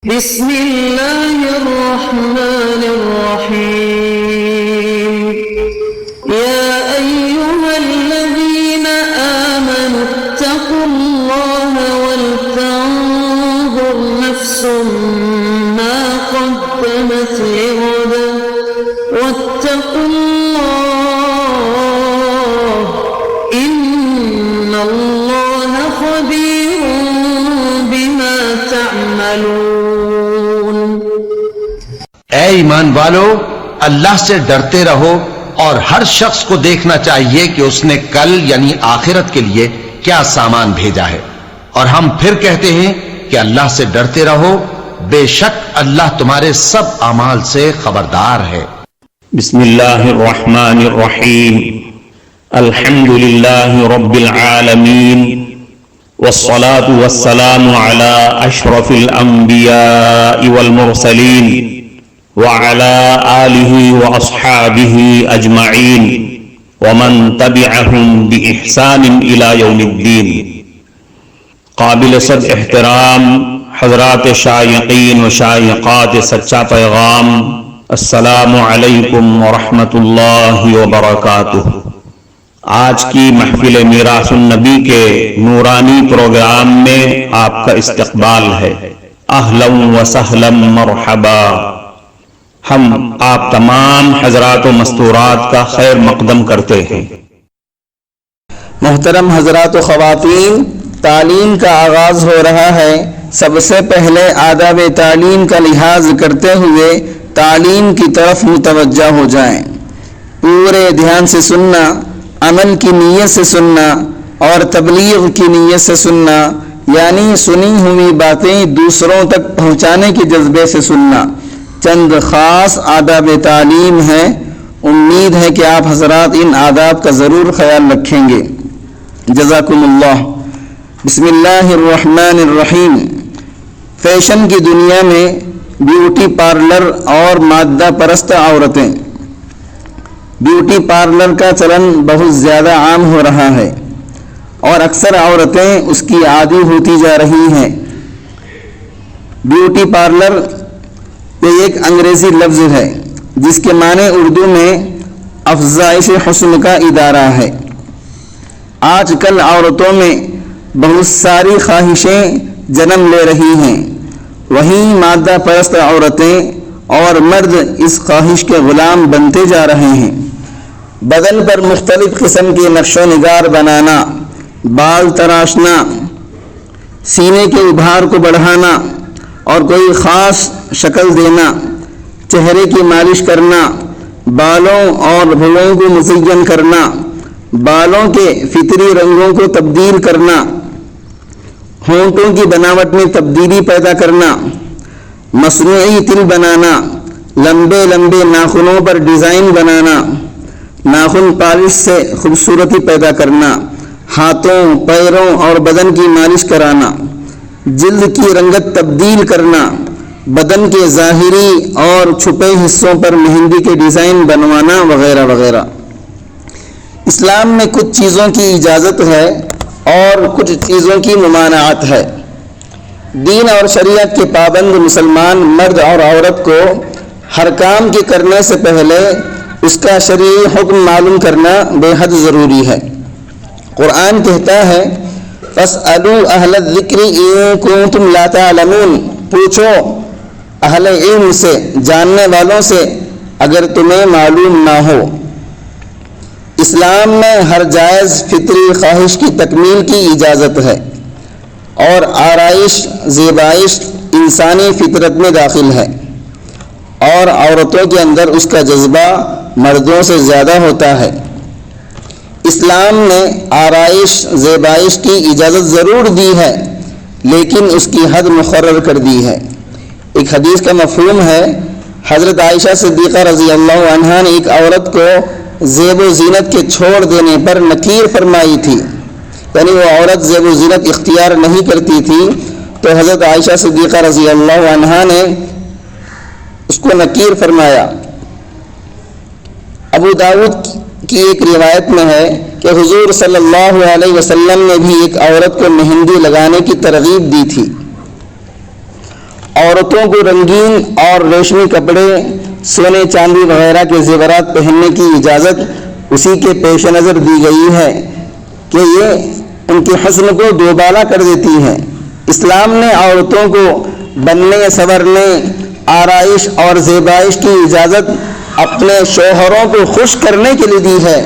بسم الله الرحمن الرحيم يا أيها الذين آمنوا اتقوا الله ولتنظر نفس ما قدمت لغد واتقوا الله إن الله خبير بما تعملون. اے ایمان والو، اللہ سے ڈرتے رہو اور ہر شخص کو دیکھنا چاہیے کہ اس نے کل یعنی آخرت کے لیے کیا سامان بھیجا ہے، اور ہم پھر کہتے ہیں کہ اللہ سے ڈرتے رہو، بے شک اللہ تمہارے سب اعمال سے خبردار ہے. بسم اللہ الرحمن الرحیم الحمد للہ رب العالمین والصلاة والسلام على اشرف الانبیاء والمرسلین وعلى آلہ واصحابہ اجمعین ومن تبعہم بإحسان الى یوم الدین. قابل صد احترام حضرات شائقین و شائقات سچا پیغام، السلام علیکم ورحمۃ اللہ وبرکاتہ. آج کی محفل میراث النبی کے نورانی پروگرام میں آپ کا استقبال ہے. اہلا و سہلا مرحبا. ہم آپ تمام حضرات و مستورات کا خیر مقدم کرتے ہیں. محترم حضرات و خواتین، تعلیم کا آغاز ہو رہا ہے. سب سے پہلے آداب تعلیم کا لحاظ کرتے ہوئے تعلیم کی طرف متوجہ ہو جائیں. پورے دھیان سے سننا، عمل کی نیت سے سننا اور تبلیغ کی نیت سے سننا، یعنی سنی ہوئی باتیں دوسروں تک پہنچانے کے جذبے سے سننا. چند خاص آداب تعلیم ہیں. امید ہے کہ آپ حضرات ان آداب کا ضرور خیال رکھیں گے. جزاکم اللہ. بسم اللہ الرحمن الرحیم. فیشن کی دنیا میں بیوٹی پارلر اور مادہ پرست عورتیں. بیوٹی پارلر کا چلن بہت زیادہ عام ہو رہا ہے اور اکثر عورتیں اس کی عادی ہوتی جا رہی ہیں. بیوٹی پارلر یہ ایک انگریزی لفظ ہے جس کے معنی اردو میں افزائش حسن کا ادارہ ہے. آج کل عورتوں میں بہت ساری خواہشیں جنم لے رہی ہیں. وہیں مادہ پرست عورتیں اور مرد اس خواہش کے غلام بنتے جا رہے ہیں. بدن پر مختلف قسم کے نقش و نگار بنانا، بال تراشنا، سینے کے ابھار کو بڑھانا اور کوئی خاص شکل دینا، چہرے کی مالش کرنا، بالوں اور بھووں کو مزین کرنا، بالوں کے فطری رنگوں کو تبدیل کرنا، ہونٹوں کی بناوٹ میں تبدیلی پیدا کرنا، مصنوعی تل بنانا، لمبے لمبے ناخنوں پر ڈیزائن بنانا، ناخن پالش سے خوبصورتی پیدا کرنا، ہاتھوں، پیروں اور بدن کی مالش کرانا، جلد کی رنگت تبدیل کرنا، بدن کے ظاہری اور چھپے حصوں پر مہندی کے ڈیزائن بنوانا وغیرہ وغیرہ. اسلام میں کچھ چیزوں کی اجازت ہے اور کچھ چیزوں کی ممانعت ہے. دین اور شریعت کے پابند مسلمان مرد اور عورت کو ہر کام کے کرنے سے پہلے اس کا شرعی حکم معلوم کرنا بے حد ضروری ہے. قرآن کہتا ہے فَاسْأَلُوا أَهْلَ الذِّكْرِ إِن كُنتُمْ لَا تَعْلَمُونَ. پوچھو اہل علم سے، جاننے والوں سے، اگر تمہیں معلوم نہ ہو. اسلام میں ہر جائز فطری خواہش کی تکمیل کی اجازت ہے اور آرائش زیبائش انسانی فطرت میں داخل ہے، اور عورتوں کے اندر اس کا جذبہ مردوں سے زیادہ ہوتا ہے. اسلام نے آرائش زیبائش کی اجازت ضرور دی ہے لیکن اس کی حد مقرر کر دی ہے. ایک حدیث کا مفہوم ہے، حضرت عائشہ صدیقہ رضی اللہ عنہا نے ایک عورت کو زیب و زینت کے چھوڑ دینے پر نکیر فرمائی تھی، یعنی وہ عورت زیب و زینت اختیار نہیں کرتی تھی تو حضرت عائشہ صدیقہ رضی اللہ عنہا نے اس کو نکیر فرمایا. ابو داؤد کی ایک روایت میں ہے کہ حضور صلی اللہ علیہ وسلم نے بھی ایک عورت کو مہندی لگانے کی ترغیب دی تھی. عورتوں کو رنگین اور ریشمی کپڑے، سونے چاندی وغیرہ کے زیورات پہننے کی اجازت اسی کے پیش نظر دی گئی ہے کہ یہ ان کے حسن کو دوبالا کر دیتی ہے۔ اسلام نے عورتوں کو بننے، سنورنے، آرائش اور زیبائش کی اجازت اپنے شوہروں کو خوش کرنے کے لیے دی ہے۔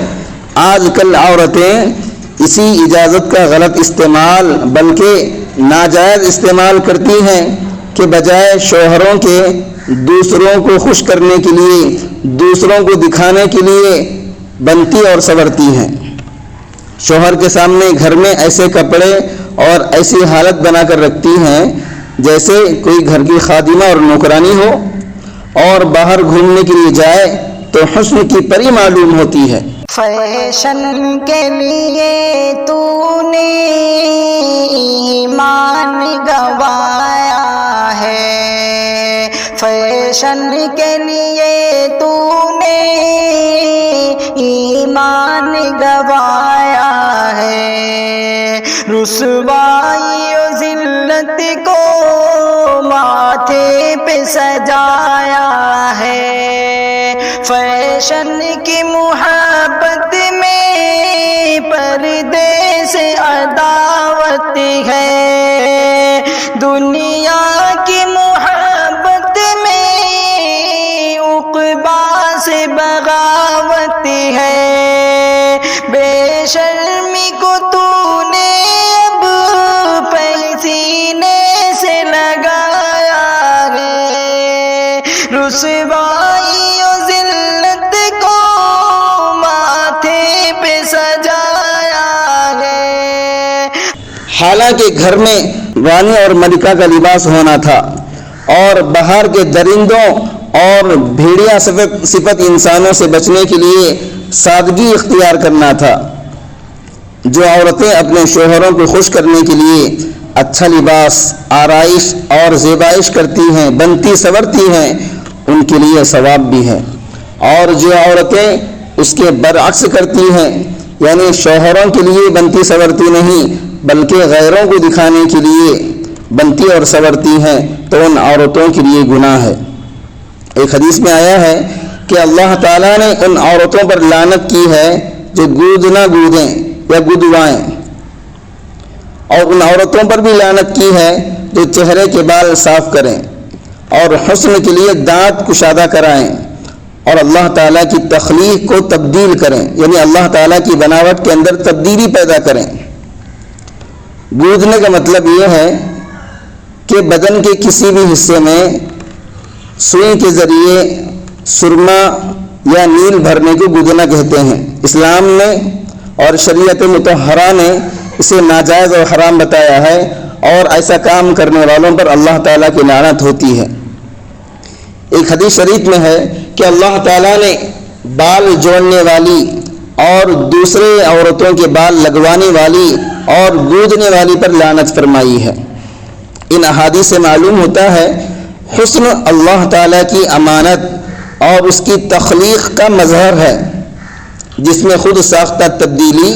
آج کل عورتیں اسی اجازت کا غلط استعمال بلکہ ناجائز استعمال کرتی ہیں کہ بجائے شوہروں کے دوسروں کو خوش کرنے کے لیے، دوسروں کو دکھانے کے لیے بنتی اور سنورتی ہیں۔ شوہر کے سامنے گھر میں ایسے کپڑے اور ایسی حالت بنا کر رکھتی ہیں جیسے کوئی گھر کی خادمہ اور نوکرانی ہو، اور باہر گھومنے کے لیے جائے تو حسن کی پری معلوم ہوتی ہے۔ فیشن کے لیے تو نے ایمان گوایا ہے، فیشن کے لیے تو نے ایمان گوایا ہے، رسوائی و ذلت کو ماتھے پہ سجایا ہے، فیشن کی محبت میں پردے سے عداوت ہے، دنیا کی محبت میں عقبا سے بغاوت ہے، بے شرمی کو تو نے اب پیسینے سے لگایا ہے، رسوائی و ذلت کو ماتھے پہ سجایا ہے۔ حالانکہ گھر میں رانی اور ملکہ کا لباس ہونا تھا، اور باہر کے درندوں اور بھیڑیا صفت انسانوں سے بچنے کے لیے سادگی اختیار کرنا تھا۔ جو عورتیں اپنے شوہروں کو خوش کرنے کے لیے اچھا لباس، آرائش اور زیبائش کرتی ہیں، بنتی سنورتی ہیں، ان کے لیے ثواب بھی ہے، اور جو عورتیں اس کے برعکس کرتی ہیں، یعنی شوہروں کے لیے بنتی سنورتی نہیں بلکہ غیروں کو دکھانے کے لیے بنتی اور سنورتی ہیں، تو ان عورتوں کے لیے گناہ ہے۔ ایک حدیث میں آیا ہے کہ اللہ تعالیٰ نے ان عورتوں پر لعنت کی ہے جو گود نہ گودیں یا گدوائیں، اور ان عورتوں پر بھی لعنت کی ہے جو چہرے کے بال صاف کریں اور حسن کے لیے دانت کشادہ کرائیں اور اللہ تعالیٰ کی تخلیق کو تبدیل کریں، یعنی اللہ تعالیٰ کی بناوٹ کے اندر تبدیلی پیدا کریں۔ گودنے کا مطلب یہ ہے کہ بدن کے کسی بھی حصے میں سوئی کے ذریعے سرما یا نیل بھرنے کو گودنا کہتے ہیں۔ اسلام نے اور شریعت مطہرہ نے اسے ناجائز اور حرام بتایا ہے، اور ایسا کام کرنے والوں پر اللہ تعالیٰ کی لعنت ہوتی ہے۔ ایک حدیث شریف میں ہے کہ اللہ تعالیٰ نے بال جوڑنے والی اور دوسرے عورتوں کے بال لگوانے والی اور گودنے والی پر لعنت فرمائی ہے۔ ان احادیث سے معلوم ہوتا ہے حسن اللہ تعالیٰ کی امانت اور اس کی تخلیق کا مظہر ہے، جس میں خود ساختہ تبدیلی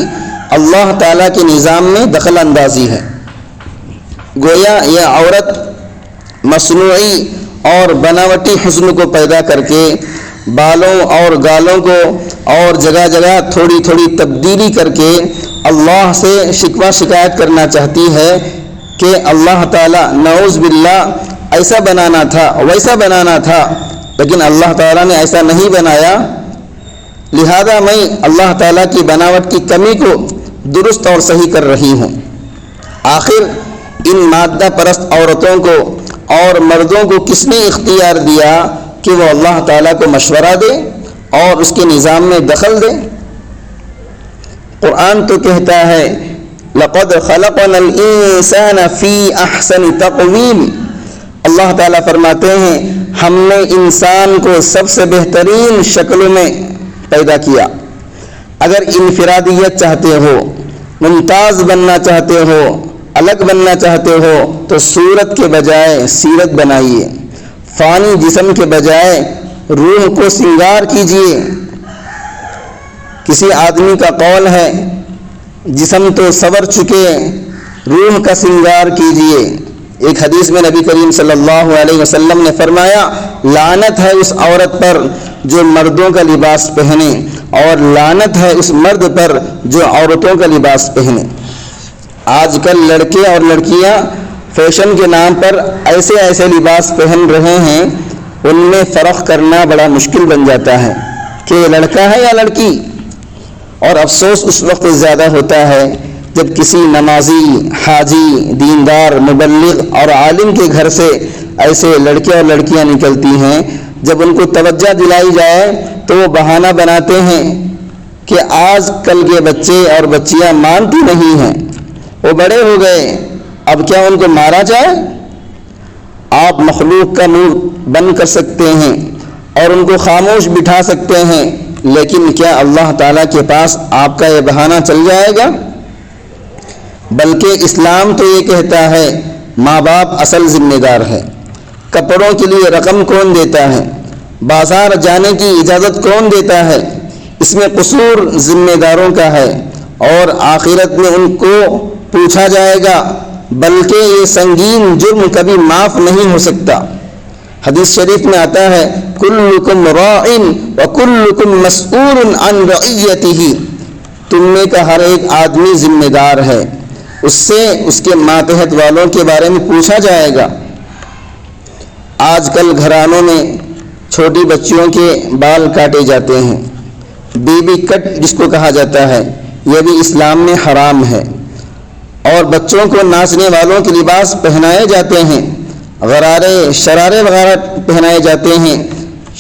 اللہ تعالیٰ کے نظام میں دخل اندازی ہے۔ گویا یہ عورت مصنوعی اور بناوٹی حسن کو پیدا کر کے بالوں اور گالوں کو اور جگہ جگہ تھوڑی تھوڑی تبدیلی کر کے اللہ سے شکوہ شکایت کرنا چاہتی ہے کہ اللہ تعالیٰ نعوذ باللہ ایسا بنانا تھا ویسا بنانا تھا، لیکن اللہ تعالیٰ نے ایسا نہیں بنایا، لہذا میں اللہ تعالیٰ کی بناوٹ کی کمی کو درست اور صحیح کر رہی ہوں۔ آخر ان مادہ پرست عورتوں کو اور مردوں کو کس نے اختیار دیا کہ وہ اللہ تعالیٰ کو مشورہ دے اور اس کے نظام میں دخل دے؟ قرآن تو کہتا ہے لَقَدْ خَلَقْنَا الْإِنسَانَ فِي أَحْسَنِ تَقْوِيمٍ، اللہ تعالیٰ فرماتے ہیں ہم نے انسان کو سب سے بہترین شکلوں میں پیدا کیا۔ اگر انفرادیت چاہتے ہو، ممتاز بننا چاہتے ہو، الگ بننا چاہتے ہو تو صورت کے بجائے سیرت بنائیے، فانی جسم کے بجائے روح کو سنگار کیجیے۔ کسی آدمی کا قول ہے جسم تو سنور چکے، روح کا سنگار کیجیے، ایک حدیث میں نبی کریم صلی اللہ علیہ وسلم نے فرمایا لعنت ہے اس عورت پر جو مردوں کا لباس پہنے اور لعنت ہے اس مرد پر جو عورتوں کا لباس پہنے۔ آج کل لڑکے اور لڑکیاں فیشن کے نام پر ایسے ایسے لباس پہن رہے ہیں، ان میں فرق کرنا بڑا مشکل بن جاتا ہے کہ یہ لڑکا ہے یا لڑکی۔ اور افسوس اس وقت زیادہ ہوتا ہے جب کسی نمازی، حاجی، دیندار، مبلغ اور عالم کے گھر سے ایسے لڑکے اور لڑکیاں نکلتی ہیں، جب ان کو توجہ دلائی جائے تو وہ بہانہ بناتے ہیں کہ آج کل کے بچے اور بچیاں مانتی نہیں ہیں، وہ بڑے ہو گئے، اب کیا ان کو مارا جائے؟ آپ مخلوق کا منہ بند کر سکتے ہیں اور ان کو خاموش بٹھا سکتے ہیں، لیکن کیا اللہ تعالیٰ کے پاس آپ کا یہ بہانہ چل جائے گا؟ بلکہ اسلام تو یہ کہتا ہے ماں باپ اصل ذمہ دار ہے، کپڑوں کے لیے رقم کون دیتا ہے، بازار جانے کی اجازت کون دیتا ہے، اس میں قصور ذمہ داروں کا ہے اور آخرت میں ان کو پوچھا جائے گا، بلکہ یہ سنگین جرم کبھی معاف نہیں ہو سکتا۔ حدیث شریف میں آتا ہے کلکم راع وکلکم مسئول عن رعیتہ، تم میں کا ہر ایک آدمی ذمہ دار ہے، اس سے اس کے ماتحت والوں کے بارے میں پوچھا جائے گا۔ آج کل گھرانوں میں چھوٹی بچیوں کے بال کاٹے جاتے ہیں، بی بی کٹ جس کو کہا جاتا ہے، یہ بھی اسلام میں حرام ہے، اور بچوں کو ناچنے والوں کے لباس پہنائے جاتے ہیں، غرارے شرارے وغیرہ پہنائے جاتے ہیں،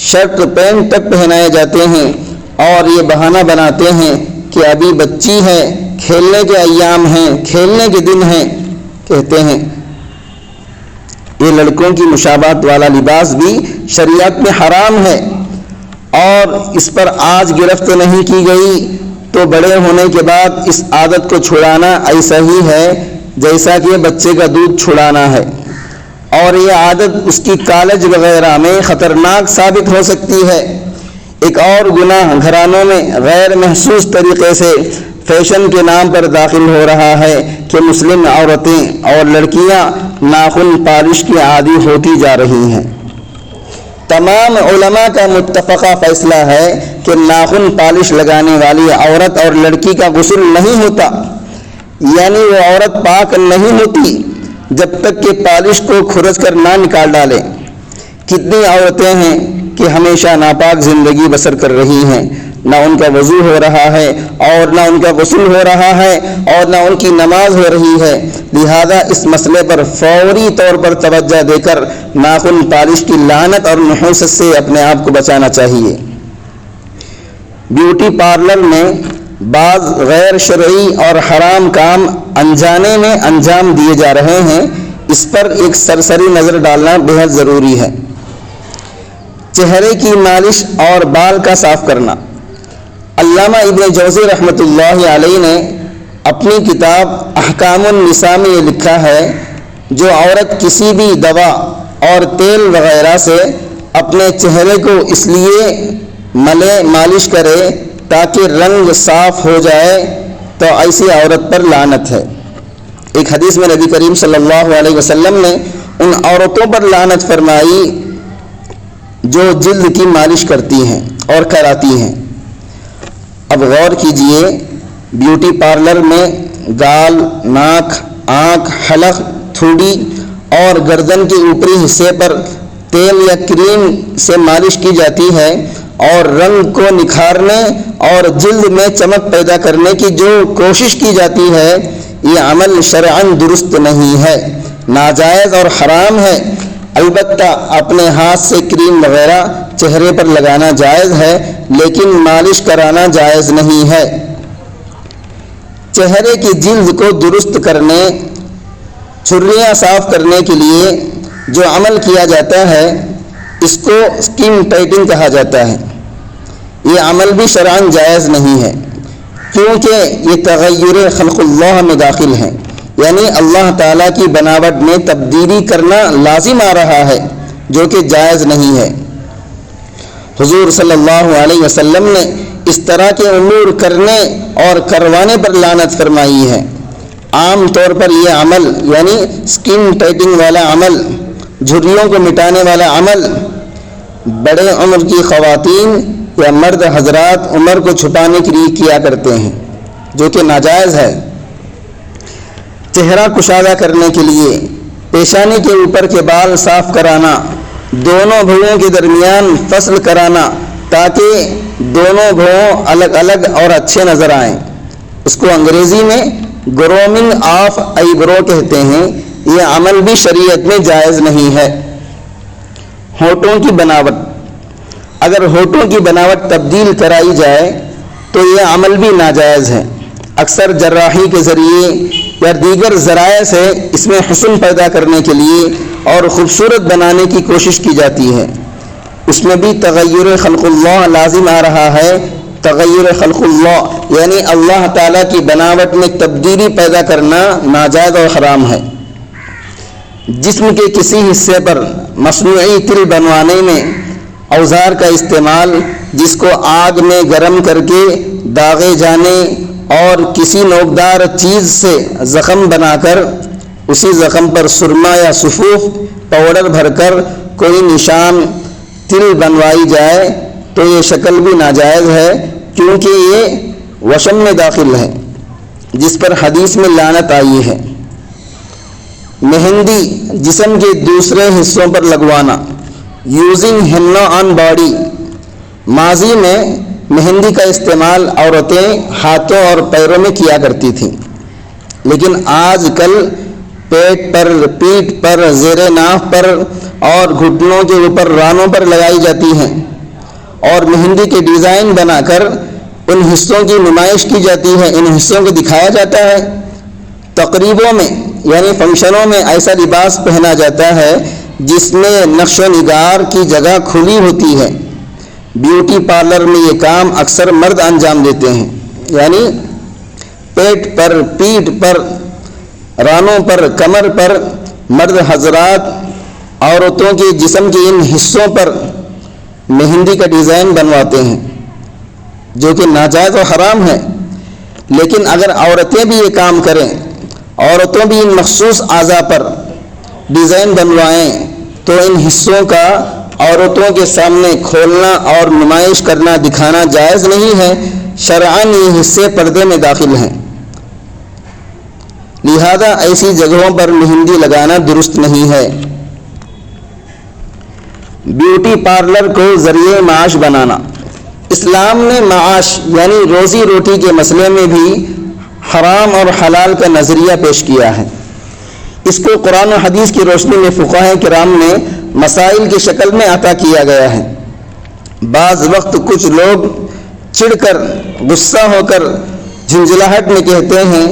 شرٹ پینٹ تک پہنائے جاتے ہیں، اور یہ بہانہ بناتے ہیں کہ ابھی بچی ہے، کھیلنے کے ایام ہیں، کھیلنے کے دن ہیں، کہتے ہیں۔ یہ لڑکوں کی مشابہت والا لباس بھی شریعت میں حرام ہے، اور اس پر آج گرفت نہیں کی گئی تو بڑے ہونے کے بعد اس عادت کو چھڑانا ایسا ہی ہے جیسا کہ بچے کا دودھ چھڑانا ہے، اور یہ عادت اس کی کالج وغیرہ میں خطرناک ثابت ہو سکتی ہے۔ ایک اور گناہ گھرانوں میں غیر محسوس طریقے سے فیشن کے نام پر داخل ہو رہا ہے کہ مسلم عورتیں اور لڑکیاں ناخن پالش کی عادی ہوتی جا رہی ہیں۔ تمام علماء کا متفقہ فیصلہ ہے کہ ناخن پالش لگانے والی عورت اور لڑکی کا غسل نہیں ہوتا، یعنی وہ عورت پاک نہیں ہوتی جب تک کہ پالش کو کھرچ کر نہ نکال ڈالے۔ کتنی عورتیں ہیں کہ ہمیشہ ناپاک زندگی بسر کر رہی ہیں، نہ ان کا وضو ہو رہا ہے اور نہ ان کا غسل ہو رہا ہے اور نہ ان کی نماز ہو رہی ہے، لہذا اس مسئلے پر فوری طور پر توجہ دے کر ناخن پالش کی لعنت اور نحوست سے اپنے آپ کو بچانا چاہیے۔ بیوٹی پارلر میں بعض غیر شرعی اور حرام کام انجانے میں انجام دیے جا رہے ہیں، اس پر ایک سرسری نظر ڈالنا بہت ضروری ہے۔ چہرے کی مالش اور بال کا صاف کرنا۔ علامہ ابن جوزی رحمۃ اللہ علیہ نے اپنی کتاب احکام النساء میں یہ لکھا ہے، جو عورت کسی بھی دوا اور تیل وغیرہ سے اپنے چہرے کو اس لیے مالش کرے تاکہ رنگ صاف ہو جائے تو ایسی عورت پر لعنت ہے۔ ایک حدیث میں نبی کریم صلی اللہ علیہ وسلم نے ان عورتوں پر لعنت فرمائی جو جلد کی مالش کرتی ہیں اور کراتی ہیں۔ اب غور کیجئے، بیوٹی پارلر میں گال، ناک، آنکھ، حلق، تھوڑی اور گردن کے اوپری حصے پر تیل یا کریم سے مالش کی جاتی ہے، اور رنگ کو نکھارنے اور جلد میں چمک پیدا کرنے کی جو کوشش کی جاتی ہے، یہ عمل شرعاً درست نہیں ہے، ناجائز اور حرام ہے۔ البتہ اپنے ہاتھ سے کریم وغیرہ چہرے پر لگانا جائز ہے، لیکن مالش کرانا جائز نہیں ہے۔ چہرے کی جلد کو درست کرنے، چھریاں صاف کرنے کے لیے جو عمل کیا جاتا ہے اس کو سکن ٹائٹنگ کہا جاتا ہے۔ یہ عمل بھی شرعاً جائز نہیں ہے، کیونکہ یہ تغیر خلق اللہ میں داخل ہے، یعنی اللہ تعالیٰ کی بناوٹ میں تبدیلی کرنا لازم آ رہا ہے، جو کہ جائز نہیں ہے۔ حضور صلی اللہ علیہ وسلم نے اس طرح کے امور کرنے اور کروانے پر لعنت فرمائی ہے۔ عام طور پر یہ عمل یعنی سکن ٹائٹنگ والا عمل، جھریوں کو مٹانے والا عمل بڑے عمر کی خواتین یا مرد حضرات عمر کو چھپانے کے لیے کیا کرتے ہیں، جو کہ ناجائز ہے۔ چہرہ کشادہ کرنے کے لیے پیشانی کے اوپر کے بال صاف کرانا، دونوں بھوؤں کے درمیان فصل کرانا تاکہ دونوں بھوؤں الگ الگ اور اچھے نظر آئیں، اس کو انگریزی میں گرومنگ آف آئی برو کہتے ہیں۔ یہ عمل بھی شریعت میں جائز نہیں ہے۔ ہونٹوں کی بناوٹ، اگر ہونٹوں کی بناوٹ تبدیل کرائی جائے تو یہ عمل بھی ناجائز ہے۔ اکثر جراحی کے ذریعے یا دیگر ذرائع سے اس میں حسن پیدا کرنے کے لیے اور خوبصورت بنانے کی کوشش کی جاتی ہے، اس میں بھی تغیر خلق اللہ لازم آ رہا ہے۔ تغیر خلق اللہ یعنی اللہ تعالیٰ کی بناوٹ میں تبدیلی پیدا کرنا ناجائز اور حرام ہے۔ جسم کے کسی حصے پر مصنوعی تل بنوانے میں اوزار کا استعمال، جس کو آگ میں گرم کر کے داغے جانے اور کسی نوکدار چیز سے زخم بنا کر اسی زخم پر سرما یا سفوف پاؤڈر بھر کر کوئی نشان تل بنوائی جائے تو یہ شکل بھی ناجائز ہے، کیونکہ یہ وشم میں داخل ہے جس پر حدیث میں لعنت آئی ہے۔ مہندی جسم کے دوسرے حصوں پر لگوانا، یوزنگ ہینا آن باڈی۔ ماضی میں مہندی کا استعمال عورتیں ہاتھوں اور پیروں میں کیا کرتی تھیں، لیکن آج کل پیٹ پر، پیٹھ پر، زیر ناف پر اور گھٹنوں کے اوپر رانوں پر لگائی جاتی ہیں اور مہندی کے ڈیزائن بنا کر ان حصوں کی نمائش کی جاتی ہے، ان حصوں کو دکھایا جاتا ہے۔ تقریبوں میں یعنی فنکشنوں میں ایسا لباس پہنا جاتا ہے جس میں نقش و نگار کی جگہ کھلی ہوتی ہے۔ بیوٹی پارلر میں یہ کام اکثر مرد انجام دیتے ہیں، یعنی پیٹ پر، پیٹھ پر، رانوں پر، کمر پر مرد حضرات عورتوں کے جسم کے ان حصوں پر مہندی کا ڈیزائن بنواتے ہیں، جو کہ ناجائز و حرام ہے۔ لیکن اگر عورتیں بھی یہ کام کریں، عورتوں بھی ان مخصوص اعضاء پر ڈیزائن بنوائیں تو ان حصوں کا عورتوں کے سامنے کھولنا اور نمائش کرنا، دکھانا جائز نہیں ہے۔ شرعاً یہ حصے پردے میں داخل ہیں، لہذا ایسی جگہوں پر مہندی لگانا درست نہیں ہے۔ بیوٹی پارلر کو ذریعہ معاش بنانا، اسلام نے معاش یعنی روزی روٹی کے مسئلے میں بھی حرام اور حلال کا نظریہ پیش کیا ہے۔ اس کو قرآن و حدیث کی روشنی میں فقہاء کرام نے مسائل کی شکل میں عطا کیا گیا ہے۔ بعض وقت کچھ لوگ چڑ کر، غصہ ہو کر، جھنجھلاہٹ میں کہتے ہیں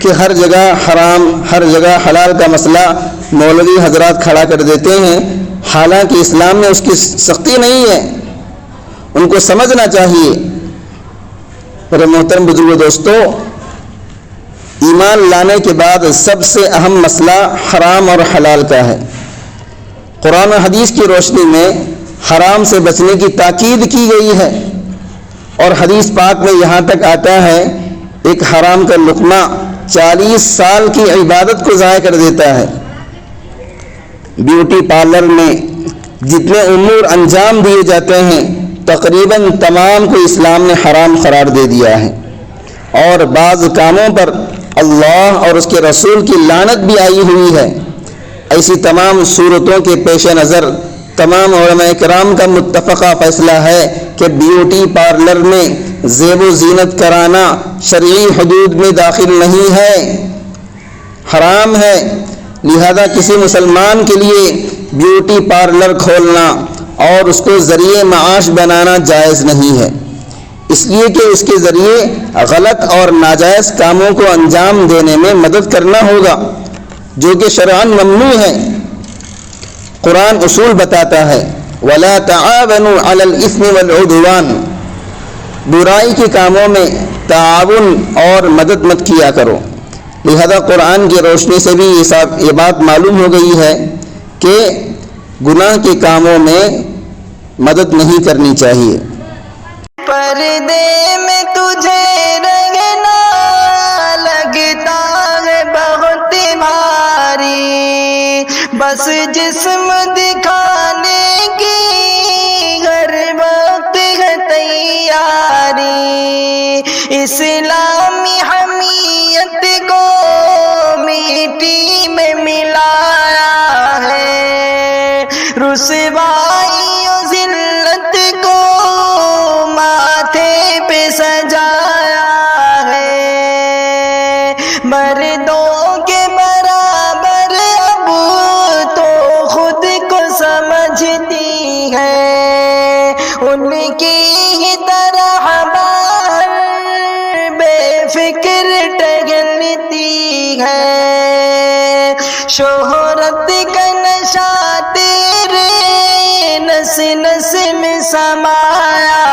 کہ ہر جگہ حرام، ہر جگہ حلال کا مسئلہ مولوی حضرات کھڑا کر دیتے ہیں، حالانکہ اسلام میں اس کی سختی نہیں ہے۔ ان کو سمجھنا چاہیے۔ میرے محترم بزرگ دوستو، ایمان لانے کے بعد سب سے اہم مسئلہ حرام اور حلال کا ہے۔ قرآن و حدیث کی روشنی میں حرام سے بچنے کی تاکید کی گئی ہے، اور حدیث پاک میں یہاں تک آتا ہے ایک حرام کا لقمہ 40 سال کی عبادت کو ضائع کر دیتا ہے۔ بیوٹی پارلر میں جتنے امور انجام دیے جاتے ہیں تقریباً تمام کو اسلام نے حرام قرار دے دیا ہے، اور بعض کاموں پر اللہ اور اس کے رسول کی لعنت بھی آئی ہوئی ہے۔ ایسی تمام صورتوں کے پیش نظر تمام علماء کرام کا متفقہ فیصلہ ہے کہ بیوٹی پارلر میں زیب و زینت کرانا شرعی حدود میں داخل نہیں ہے، حرام ہے۔ لہذا کسی مسلمان کے لیے بیوٹی پارلر کھولنا اور اس کو ذریعہ معاش بنانا جائز نہیں ہے، اس لیے کہ اس کے ذریعے غلط اور ناجائز کاموں کو انجام دینے میں مدد کرنا ہوگا، جو کہ شرعاً ممنوع ہے۔ قرآن اصول بتاتا ہے وَلَا تَعَاوَنُوا عَلَى الْإِثْمِ وَالْعُدْوَانِ، برائی کے کاموں میں تعاون اور مدد مت کیا کرو۔ لہذا قرآن کی روشنی سے بھی یہ بات معلوم ہو گئی ہے کہ گناہ کے کاموں میں مدد نہیں کرنی چاہیے۔ پردے میں تجھے رنگنا لگتا ہے جسم دکھانے کی ہر وقت ہے تیاری، اسلامی حمیت کو مٹی میں ملایا ہے، رسوائی و ذلت کو ماتھے پہ سجایا ہے، مردوں کے برابر اب تو خود کو سمجھتی ہے، ان کی ہی طرح باہر بے فکر ٹہلتی ہے، شہرت کا نشہ تیرے نس نس میں سمایا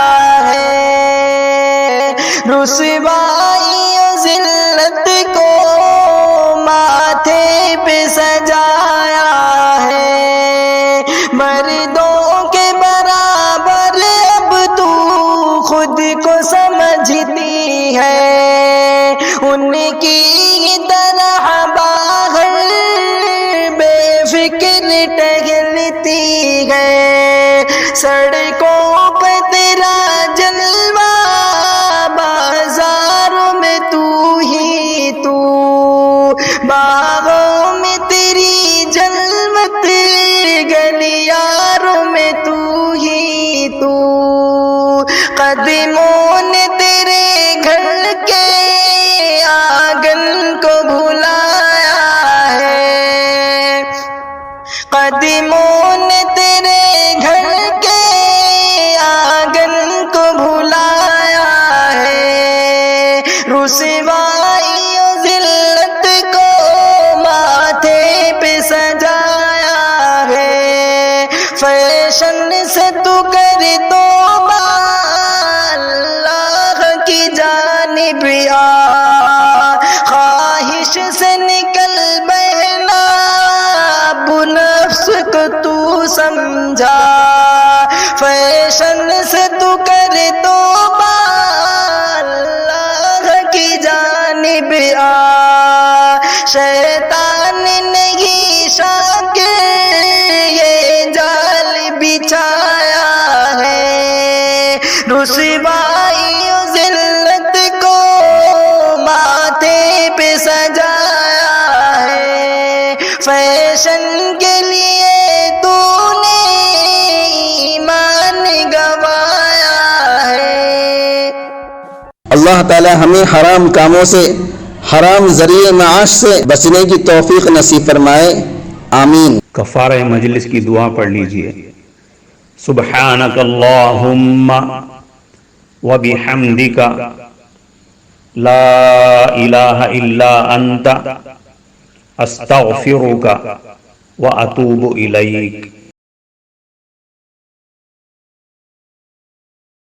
ہے، رسوائی و ذلت کو ماتھے پہ سجایا ہے، مردوں کے برابر اب تو خود کو سمجھتی ہے، ان کی طرح باہر بے فکر ٹہلتی ہے، سڑکوں پہ تیرا جلوہ، بازاروں میں تو ہی تو، باغوں میں تیری جلوت، گلیاروں میں تو ہی تو، قدموں نے تیرے گھر کے آنگن کو بھلایا ہے، قدموں نے تیرے گھر کے آنگن کو بھلایا ہے، رسوائی و ذلت کو ماتھے پہ سجایا ہے، فیشن سے تو کر توبہ، اللہ کی جانب آ، خواہش سے نکل بہنا، اب نفس کو تو سمجھا، فیشن سے تو کر توبہ، اللہ کی جانب آ، شیطان نہیں شاکر یہ جال بچھایا ہے، رسوائی و ذلت کو ماتھے پہ سجایا ہے، فیشن کے لیے تو نے ایمان گوایا ہے۔ اللہ تعالی ہمیں حرام کاموں سے، حرام ذریعے معاش سے بچنے کی توفیق نصیب فرمائے، آمین۔ کفارہ مجلس کی دعا پڑھ لیجئے۔ سبحانک اللہم وبحمدک لا الہ الا انت استغفرک واتوب الیک۔